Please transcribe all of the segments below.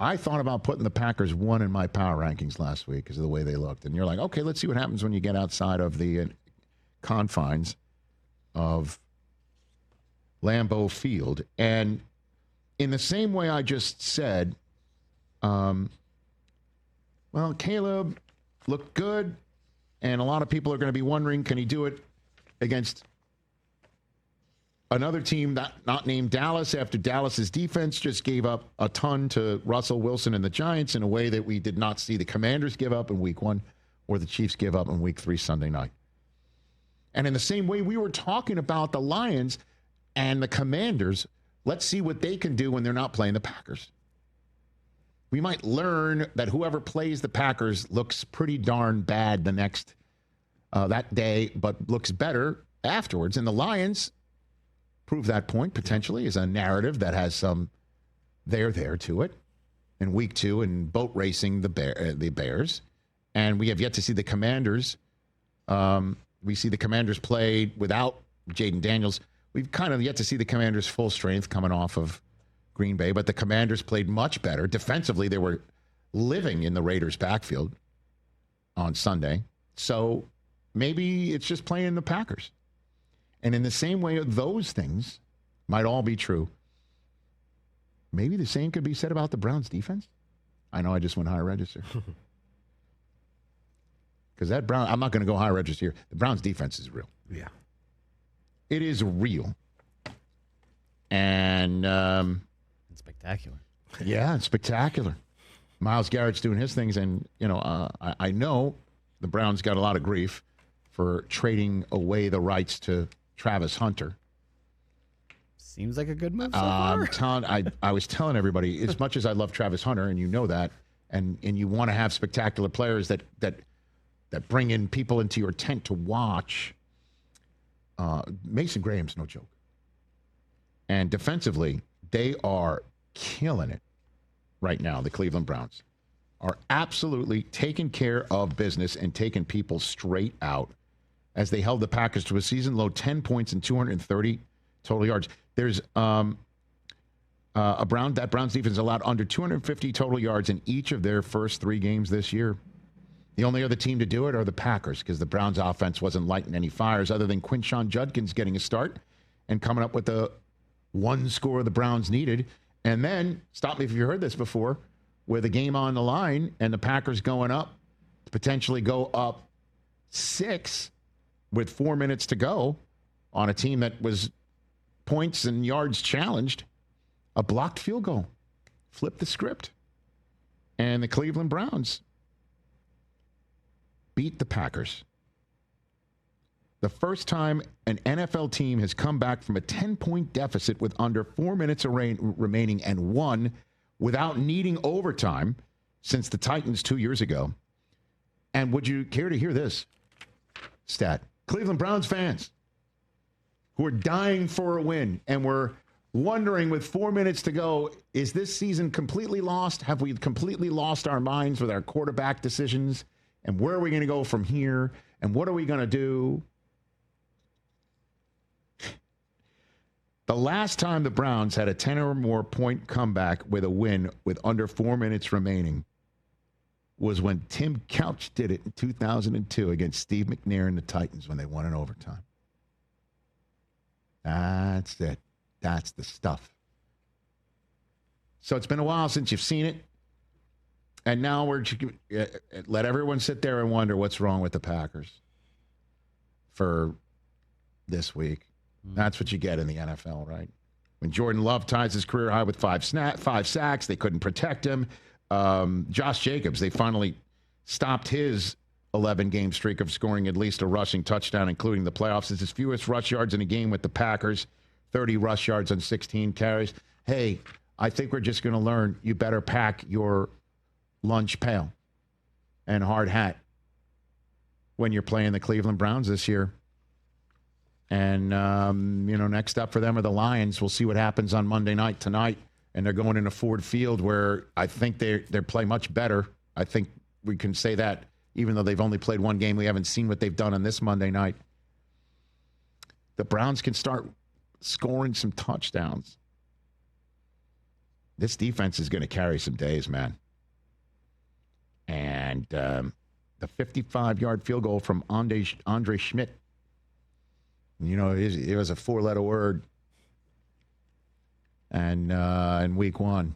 I thought about putting the Packers 1 in my power rankings last week because of the way they looked. And you're like, okay, let's see what happens when you get outside of the confines of Lambeau Field. And in the same way I just said, well, Caleb looked good, and a lot of people are going to be wondering, can he do it against another team not named Dallas after Dallas's defense just gave up a ton to Russell Wilson and the Giants in a way that we did not see the Commanders give up in week 1 or the Chiefs give up in week 3 Sunday night. And in the same way we were talking about the Lions and the Commanders, let's see what they can do when they're not playing the Packers. We might learn that whoever plays the Packers looks pretty darn bad the next that day, but looks better afterwards. And the Lions prove that point potentially as a narrative that has some there to it in week 2 in boat racing the Bears. And we have yet to see the Commanders. We see the Commanders play without Jaden Daniels. We've kind of yet to see the Commanders' full strength coming off of Green Bay, but the Commanders played much better. Defensively, they were living in the Raiders' backfield on Sunday. So maybe it's just playing the Packers. And in the same way, those things might all be true. Maybe the same could be said about the Browns' defense. I know I just went high register. Because I'm not going to go high register here. The Browns' defense is real. Yeah. It is real. And it's spectacular. Yeah, it's spectacular. Myles Garrett's doing his things, and I know the Browns got a lot of grief for trading away the rights to Travis Hunter. Seems like a good move so far. I was telling everybody, as much as I love Travis Hunter, and you know that, and you want to have spectacular players that bring in people into your tent to watch. Mason Graham's no joke. And defensively, they are killing it right now. The Cleveland Browns are absolutely taking care of business and taking people straight out as they held the Packers to a season low 10 points and 230 total yards. There's Browns defense allowed under 250 total yards in each of their first 3 games this year. The only other team to do it are the Packers because the Browns offense wasn't lighting any fires other than Quinshon Judkins getting a start and coming up with the one score the Browns needed. And then, stop me if you heard this before, with a game on the line and the Packers going up to potentially go up 6 with 4 minutes to go on a team that was points and yards challenged, a blocked field goal. Flip the script. And the Cleveland Browns beat the Packers. The first time an NFL team has come back from a 10-point deficit with under 4 minutes remaining and won without needing overtime since the Titans 2 years ago. And would you care to hear this stat? Cleveland Browns fans who are dying for a win and were wondering with 4 minutes to go, is this season completely lost? Have we completely lost our minds with our quarterback decisions? And where are we going to go from here? And what are we going to do? The last time the Browns had a 10 or more point comeback with a win with under 4 minutes remaining was when Tim Couch did it in 2002 against Steve McNair and the Titans when they won in overtime. That's it. That's the stuff. So it's been a while since you've seen it. And now we're let everyone sit there and wonder what's wrong with the Packers for this week. That's what you get in the NFL, right? When Jordan Love ties his career high with 5 sacks, they couldn't protect him. Josh Jacobs, they finally stopped his 11-game streak of scoring at least a rushing touchdown, including the playoffs. It's his fewest rush yards in a game with the Packers, 30 rush yards on 16 carries. Hey, I think we're just going to learn you better pack your lunch pail and hard hat when you're playing the Cleveland Browns this year. And, next up for them are the Lions. We'll see what happens on Monday night tonight. And they're going into Ford Field where I think they play much better. I think we can say that even though they've only played one game. We haven't seen what they've done on this Monday night. The Browns can start scoring some touchdowns. this defense is going to carry some days, man. And the 55-yard field goal from Andre Schmidt, you know, it was a 4-letter word. And in week 1,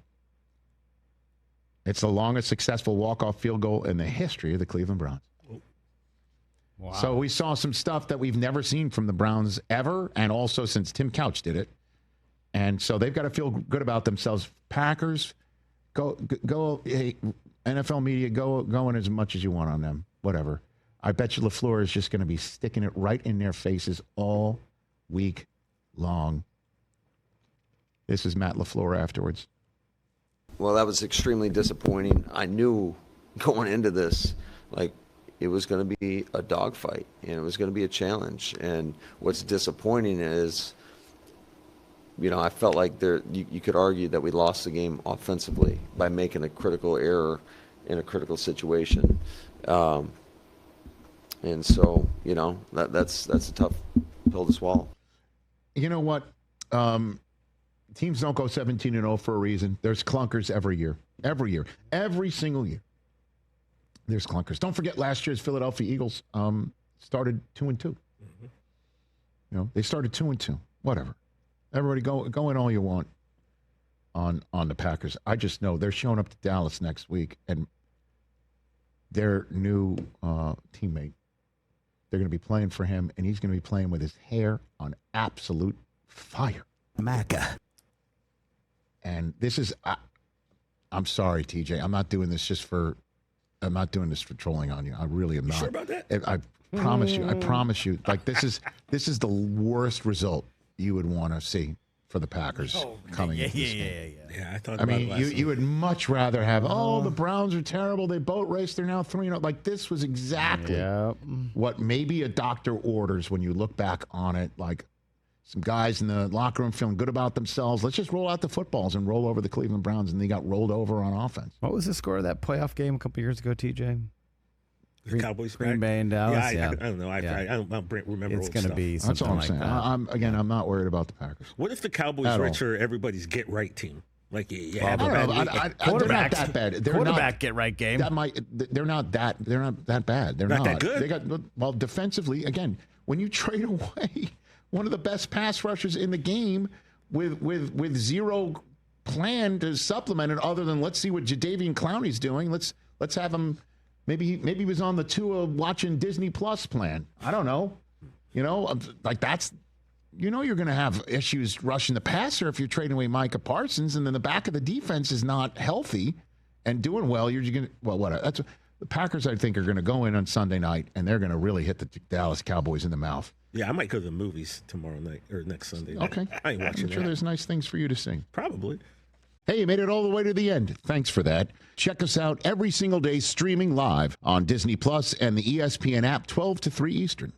it's the longest successful walk-off field goal in the history of the Cleveland Browns. Wow. So we saw some stuff that we've never seen from the Browns ever, and also since Tim Couch did it. And so they've got to feel good about themselves. Packers, go! Hey, NFL media, go in as much as you want on them. Whatever. I bet you LaFleur is just going to be sticking it right in their faces all week long. This is Matt LaFleur afterwards. Well, that was extremely disappointing. I knew going into this, like, it was going to be a dogfight, and it was going to be a challenge. And what's disappointing is, you know, I felt like you could argue that we lost the game offensively by making a critical error in a critical situation. And so, you know, that's a tough pill to swallow. You know what? Teams don't go 17-0 for a reason. There's clunkers every year. Every single year. There's clunkers. Don't forget last year's Philadelphia Eagles started 2-2. Mm-hmm. You know, they started 2-2. Whatever. Everybody go in all you want on the Packers. I just know they're showing up to Dallas next week, and their new teammate, they're going to be playing for him, and he's going to be playing with his hair on absolute fire. Maca. And this is, I'm sorry, TJ. I'm not doing this for trolling on you. I really am not. Sure about that? I promise you. Like, this is the worst result you would want to see for the Packers coming into this game. Yeah, I thought. I mean, you would much rather have, the Browns are terrible. They boat raced. They're now 3-0. Like, this was exactly what maybe a doctor orders when you look back on it. Like, some guys in the locker room feeling good about themselves. Let's just roll out the footballs and roll over the Cleveland Browns, and they got rolled over on offense. What was the score of that playoff game a couple years ago, TJ? The Cowboys, Green Bay and Dallas. Yeah, I don't know. I don't remember. It's going to be That's something all I'm like saying. that. I'm not worried about the Packers. What if the Cowboys are everybody's get right team? Like, they're not that bad. Quarterback get right game. They're not that bad. They're not that good. They got defensively. Again, when you trade away one of the best pass rushers in the game with zero plan to supplement it, other than let's see what Jadeveon Clowney's doing. Let's have him. Maybe he was on the Tua watching Disney Plus plan. I don't know. You know, like that's. You know you're going to have issues rushing the passer if you're trading away Micah Parsons, and then the back of the defense is not healthy and doing well. You're going to that's the Packers. I think are going to go in on Sunday night, and they're going to really hit the Dallas Cowboys in the mouth. Yeah, I might go to the movies tomorrow night or next Sunday. Okay, I ain't watching I'm sure there's nice things for you to see. Probably. Hey, you made it all the way to the end. Thanks for that. Check us out every single day streaming live on Disney Plus and the ESPN app 12 to 3 Eastern.